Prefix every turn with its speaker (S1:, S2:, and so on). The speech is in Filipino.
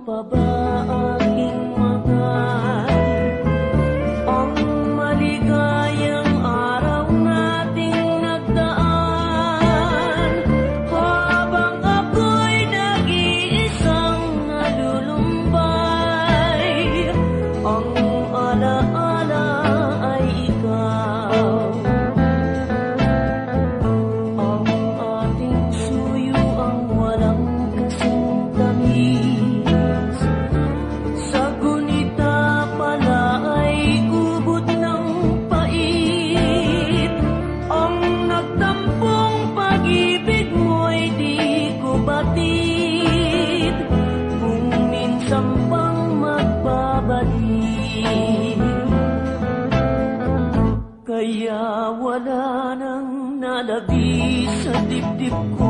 S1: pa ba aking mahal? Ang maligayang araw nating nagdaan, habang ako'y nag-iisang nalulumbay. Ang alaala ay ikaw, ang ating suyo ang walang kasing tamis. Sa gunita pala ay ubod ng pait. Ang nagtampong pag-ibig mo'y di ko batid, kung minsan pang magbabalik. Kaya wala nang nalabis sa dibdib ko